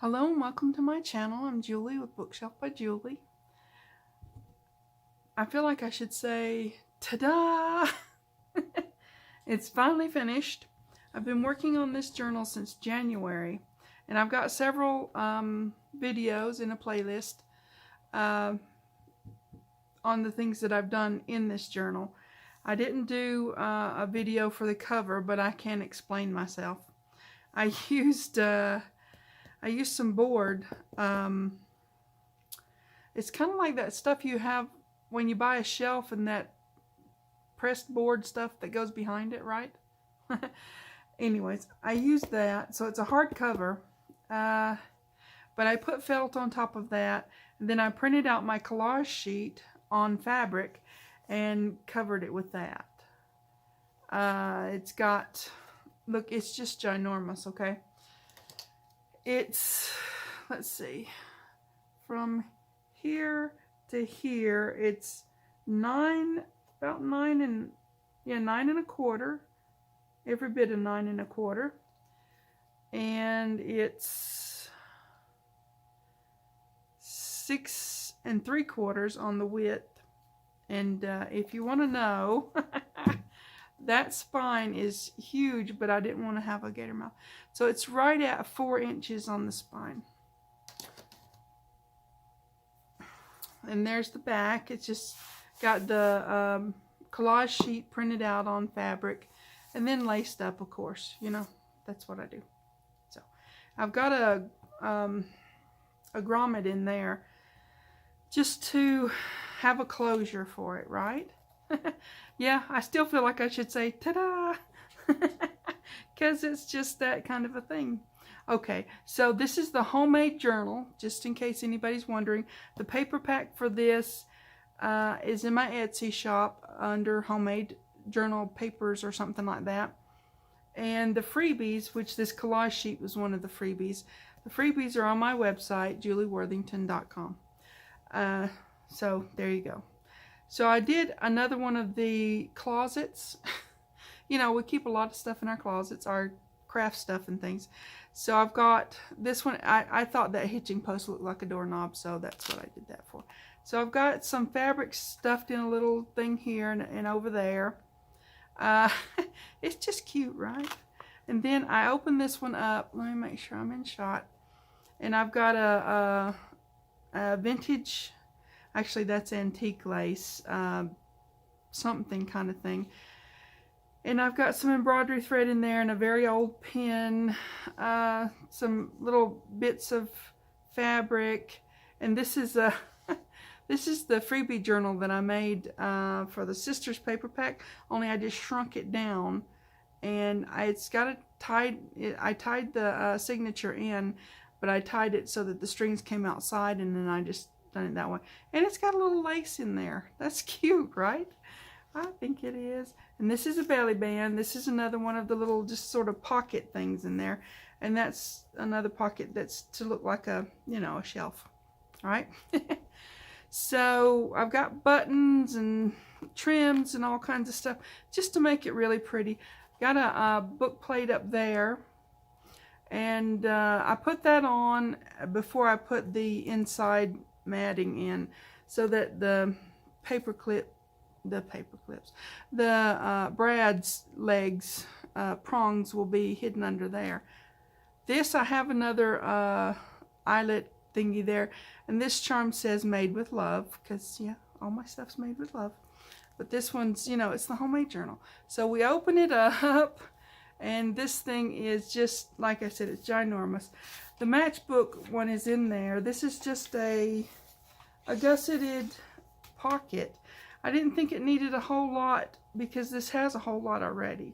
Hello and welcome to my channel. I'm Julie with Bookshelf by Julie. I feel like I should say, ta-da! It's finally finished. I've been working on this journal since January, and I've got several videos in a playlist on the things that I've done in this journal. I didn't do a video for the cover, but I can explain myself. I used some board. It's kind of like that stuff you have when you buy a shelf and that pressed board stuff that goes behind it, right? Anyways, I used that. So it's a hardcover, but I put felt on top of that. And then I printed out my collage sheet on fabric and covered it with that. It's got, look, it's just ginormous, okay? It's, let's see, from here to here, it's about 9 1/4, every bit of 9 1/4, and it's 6 3/4 on the width. And if you want to know, that spine is huge, but I didn't want to have a gator mouth. So it's right at 4 inches on the spine. And there's the back. It's just got the collage sheet printed out on fabric and then laced up, of course. You know, that's what I do. So I've got a grommet in there just to have a closure for it, right? Yeah, I still feel like I should say ta-da, because it's just that kind of a thing. Okay, so this is the homemade journal, just in case anybody's wondering. The paper pack for this is in my Etsy shop under homemade journal papers or something like that. And the freebies, which this collage sheet was one of the freebies, are on my website, julieworthington.com. So there you go. So I did another one of the closets. You know, we keep a lot of stuff in our closets, our craft stuff and things. So I've got this one. I thought that hitching post looked like a doorknob, so that's what I did that for. So I've got some fabric stuffed in a little thing here and over there. It's just cute, right? And then I opened this one up. Let me make sure I'm in shot. And I've got a vintage, actually that's antique lace, something kind of thing. And I've got some embroidery thread in there and a very old pin, some little bits of fabric. And this is a this is the freebie journal that I made for the Sisters paper pack, only I just shrunk it down. And it's got a tied, I tied the signature in, but I tied it so that the strings came outside, and then I just done it that way. And it's got a little lace in there. That's cute, right? I think it is. And this is a belly band. This is another one of the little just sort of pocket things in there. And that's another pocket that's to look like a, you know, a shelf. All right? So I've got buttons and trims and all kinds of stuff just to make it really pretty. Got a book plate up there. And I put that on before I put the inside matting in, so that the Brad's legs, prongs will be hidden under there. This, I have another eyelet thingy there, and this charm says made with love, because yeah, all my stuff's made with love. But this one's, you know, it's the homemade journal. So we open it up, and this thing is just, like I said, it's ginormous. The matchbook one is in there. This is just a gusseted pocket. I didn't think it needed a whole lot because this has a whole lot already.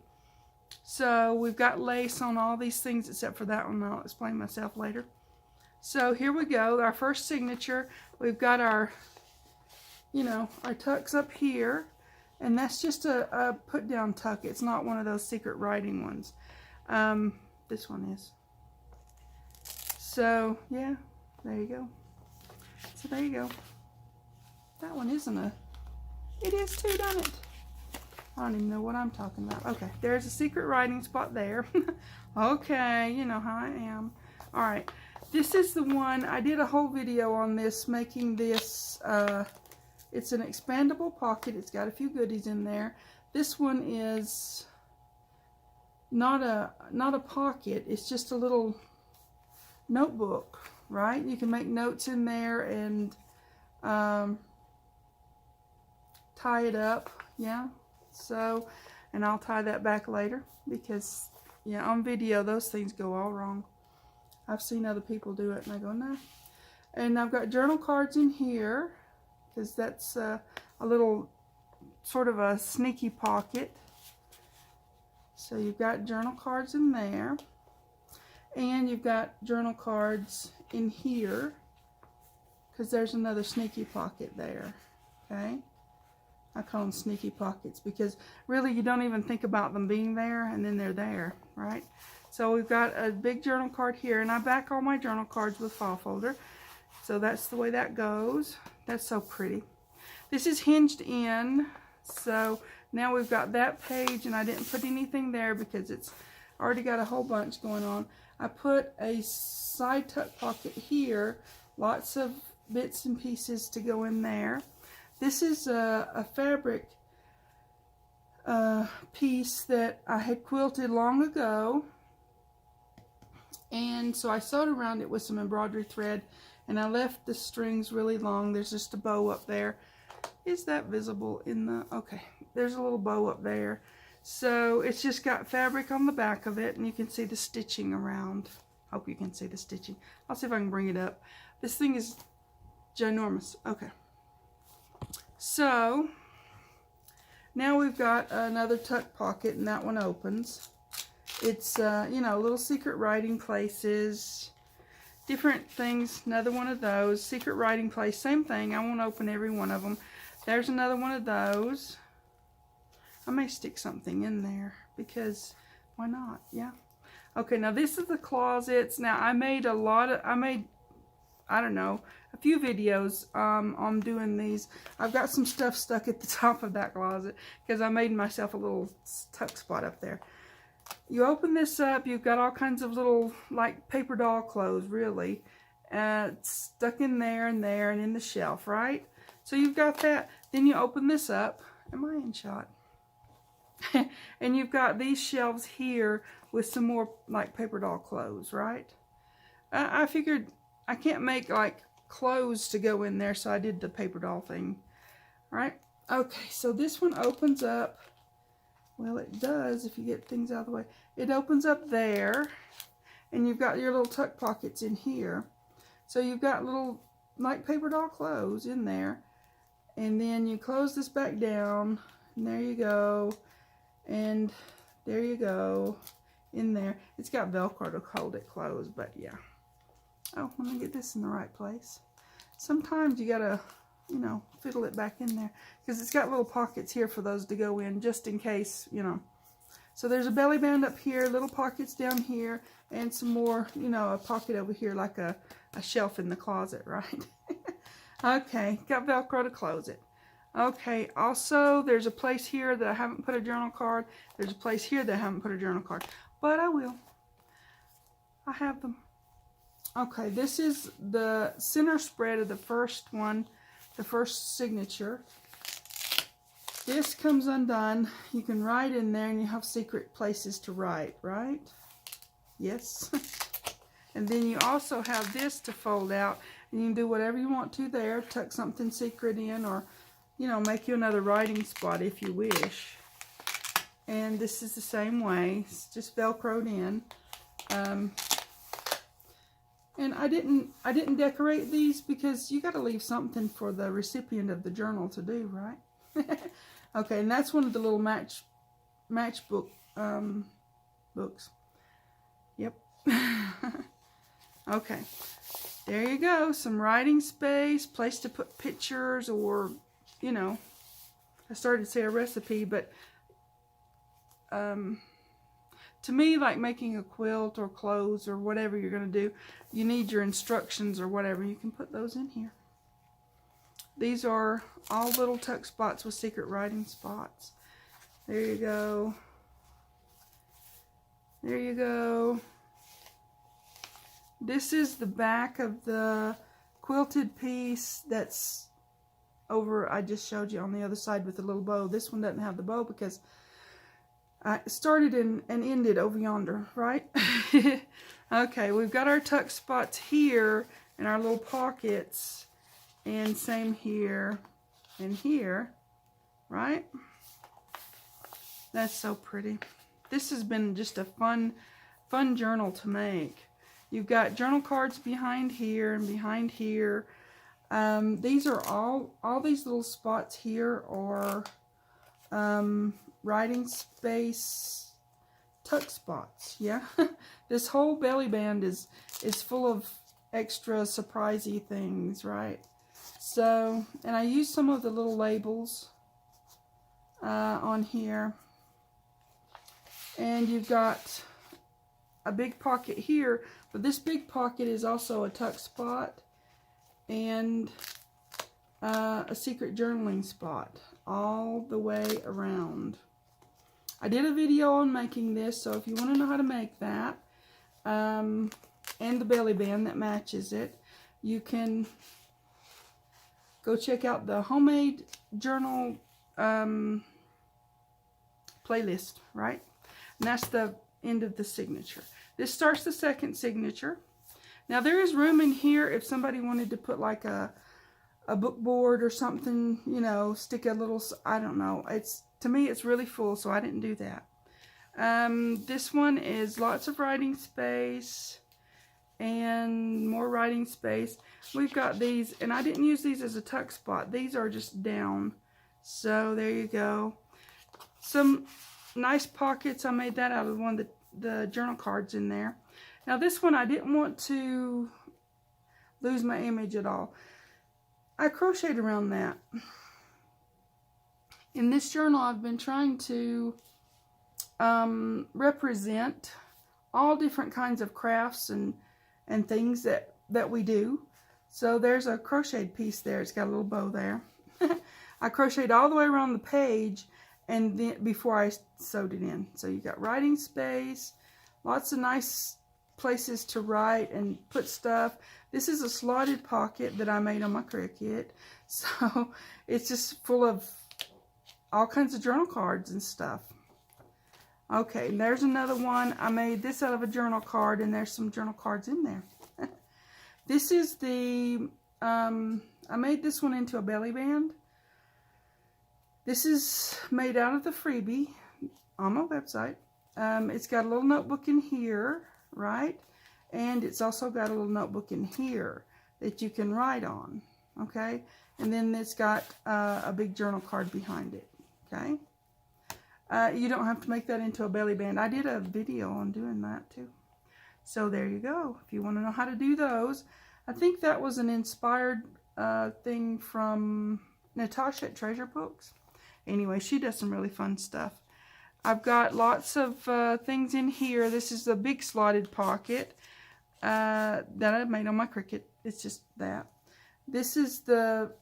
So we've got lace on all these things except for that one. I'll explain myself later. So here we go. Our first signature. We've got our, you know, our tucks up here. And that's just a put down tuck. It's not one of those secret writing ones. This one is. So yeah, there you go. So there you go. That one isn't a, it is too, doesn't it? I don't even know what I'm talking about. Okay, there's a secret writing spot there. Okay, you know how I am. All right, This is the one, I did a whole video on this, making this, it's an expandable pocket. It's got a few goodies in there. This one is not a pocket, it's just a little notebook, right? You can make notes in there and tie it up, yeah. So, and I'll tie that back later because, yeah, on video those things go all wrong. I've seen other people do it and I go, nah. And I've got journal cards in here because that's a little sort of a sneaky pocket. So you've got journal cards in there. And you've got journal cards in here because there's another sneaky pocket there. Okay? I call them sneaky pockets because really you don't even think about them being there and then they're there, right? So we've got a big journal card here, and I back all my journal cards with file folder. So that's the way that goes. That's so pretty. This is hinged in, so now we've got that page, and I didn't put anything there because it's already got a whole bunch going on. I put a side tuck pocket here, lots of bits and pieces to go in there. This is a fabric piece that I had quilted long ago, and so I sewed around it with some embroidery thread, and I left the strings really long. There's just a bow up there. Is that visible in the, okay, there's a little bow up there. So it's just got fabric on the back of it, and you can see the stitching around. Hope you can see the stitching. I'll see if I can bring it up. This thing is ginormous. Okay. So now we've got another tuck pocket, and that one opens. It's, you know, little secret writing places, different things. Another one of those. Secret writing place, same thing. I won't open every one of them. There's another one of those. I may stick something in there because why not? Yeah. Okay, now this is the closets. Now I made I don't know, a few videos on doing these. I've got some stuff stuck at the top of that closet because I made myself a little tuck spot up there. You open this up, you've got all kinds of little, like, paper doll clothes, really, stuck in there and there and in the shelf, right? So you've got that. Then you open this up. Am I in shot? And you've got these shelves here with some more, like, paper doll clothes, right? I figured I can't make, like, clothes to go in there, so I did the paper doll thing, right? Okay, so this one opens up. Well, it does if you get things out of the way. It opens up there, and you've got your little tuck pockets in here. So you've got little, like, paper doll clothes in there. And then you close this back down, and there you go. And there you go, in there. It's got Velcro to hold it closed, but yeah. Oh, let me get this in the right place. Sometimes you gotta, you know, fiddle it back in there because it's got little pockets here for those to go in just in case, you know. So there's a belly band up here, little pockets down here, and some more, you know, a pocket over here like a shelf in the closet, right? Okay, got Velcro to close it. Okay, also there's a place here that I haven't put a journal card. There's a place here that I haven't put a journal card, but I will. I have them. Okay, this is the center spread of the first one, the first signature. This comes undone. You can write in there and you have secret places to write, right? Yes. And then you also have this to fold out, and you can do whatever you want to there, tuck something secret in, or, you know, make you another writing spot if you wish. And this is the same way. It's just Velcroed in. And I didn't decorate these because you got to leave something for the recipient of the journal to do, right? Okay, and that's one of the little matchbook books. Yep. Okay, there you go. Some writing space, place to put pictures, or, you know, I started to say a recipe, but to me, like making a quilt or clothes or whatever you're going to do, you need your instructions or whatever. You can put those in here. These are all little tuck spots with secret writing spots. There you go. There you go. This is the back of the quilted piece that's over, I just showed you on the other side with the little bow. This one doesn't have the bow because I started and ended over yonder, right? Okay, we've got our tuck spots here and our little pockets, and same here and here, right? That's so pretty. This has been just a fun journal to make. You've got journal cards behind here and behind here. These are all these little spots here are writing space tuck spots. Yeah. This whole belly band is full of extra surprisey things, right? So, and I used some of the little labels on here. And you've got a big pocket here, but this big pocket is also a tuck spot and a secret journaling spot all the way around. I did a video on making this, so if you want to know how to make that, and the belly band that matches it, you can go check out the homemade journal playlist, right? And that's the end of the signature. This starts the second signature. Now there is room in here if somebody wanted to put like a book board or something, you know, stick a little, I don't know. To me it's really full, so I didn't do that. This one is lots of writing space and more writing space. We've got these, and I didn't use these as a tuck spot. These are just down. So there you go. Some nice pockets. I made that out of one of the journal cards in there. Now this one I didn't want to lose my image at all. I crocheted around that. In this journal I've been trying to represent all different kinds of crafts and things that we do. So there's a crocheted piece there. It's got a little bow there. I crocheted all the way around the page and then before I sewed it in. So you got writing space, lots of nice places to write and put stuff. This is a slotted pocket that I made on my Cricut. So it's just full of all kinds of journal cards and stuff. Okay, and there's another one. I made this out of a journal card, and there's some journal cards in there. This is the, I made this one into a belly band. This is made out of the freebie on my website. It's got a little notebook in here, right? And it's also got a little notebook in here that you can write on, okay? And then it's got a big journal card behind it, okay? You don't have to make that into a belly band. I did a video on doing that too. So there you go. If you want to know how to do those. I think that was an inspired thing from Natasha at Treasure Books. Anyway, she does some really fun stuff. I've got lots of things in here. This is the big slotted pocket that I made on my Cricut. It's just that. This is the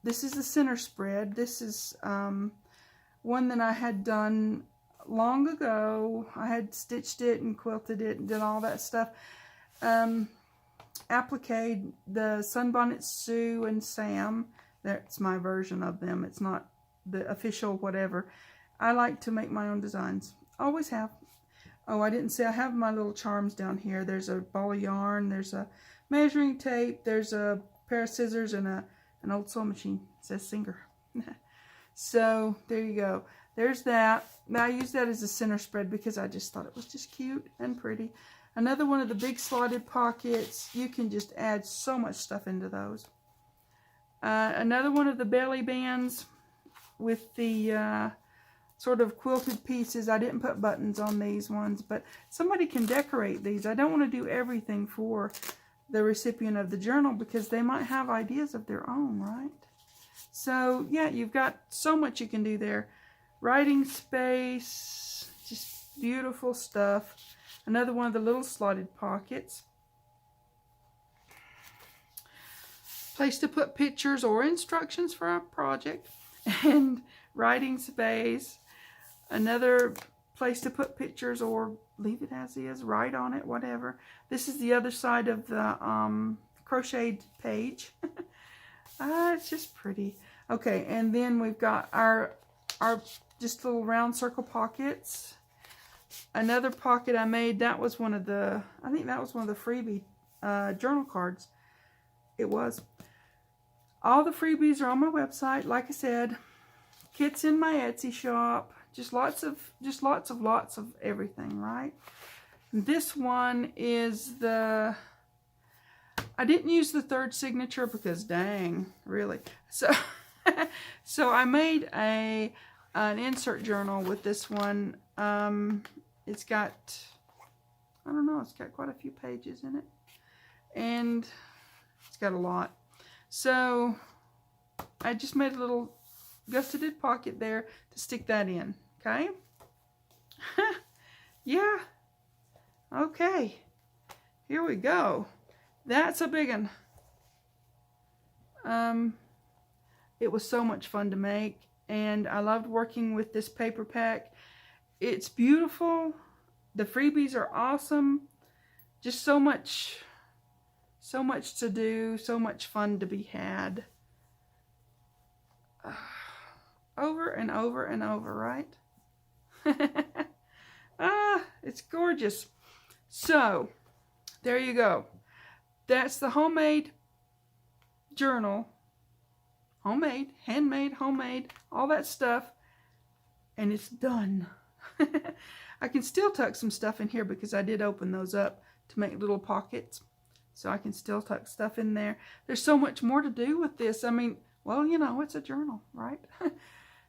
center spread. This is one that I had done long ago. I had stitched it and quilted it and did all that stuff. Appliqued the Sunbonnet Sue and Sam. That's my version of them. It's not the official whatever. I like to make my own designs. Always have. Oh, I didn't say I have my little charms down here. There's a ball of yarn. There's a measuring tape. There's a pair of scissors and an old sewing machine. It says Singer. So there you go. There's that. Now I use that as a center spread because I just thought it was just cute and pretty. Another one of the big slotted pockets. You can just add so much stuff into those. Another one of the belly bands with the sort of quilted pieces. I didn't put buttons on these ones, but somebody can decorate these. I don't want to do everything for the recipient of the journal because they might have ideas of their own, right? So yeah, you've got so much you can do there. Writing space, just beautiful stuff. Another one of the little slotted pockets. Place to put pictures or instructions for a project. And writing space. Another place to put pictures or leave it as is, write on it, whatever. This is the other side of the crocheted page. It's just pretty. Okay, and then we've got our just little round circle pockets. Another pocket I made, that was one of the, I think that was one of the freebie journal cards. It was. All the freebies are on my website. Like I said, kits in my Etsy shop. Just lots of everything, right? This one is the, I didn't use the third signature because dang, really. So so I made an insert journal with this one. It's got, I don't know, it's got quite a few pages in it. And it's got a lot. So I just made a little gusseted pocket there to stick that in. Okay? Yeah. Okay. Here we go. That's a big one. It was so much fun to make, and I loved working with this paper pack. It's beautiful. The freebies are awesome. Just so much to do, so much fun to be had. Over and over and over, right? It's gorgeous. So, there you go. That's the homemade journal. Homemade, handmade, homemade, all that stuff. And it's done. I can still tuck some stuff in here because I did open those up to make little pockets. So I can still tuck stuff in there. There's so much more to do with this. I mean, well, you know, it's a journal, right?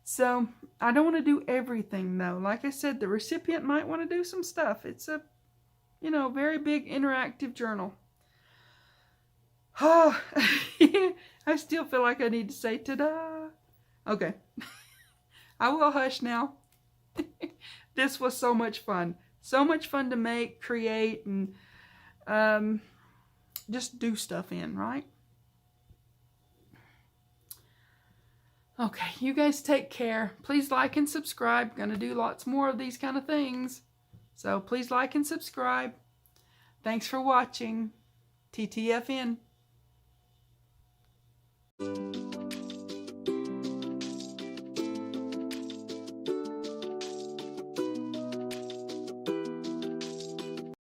So I don't want to do everything though. Like I said, the recipient might want to do some stuff. It's a, you know, very big interactive journal. Oh, I still feel like I need to say ta-da. Okay. I will hush now. This was so much fun. So much fun to make, create, and just do stuff in, right? Okay, you guys take care. Please like and subscribe. Gonna do lots more of these kind of things. So please like and subscribe. Thanks for watching. TTFN.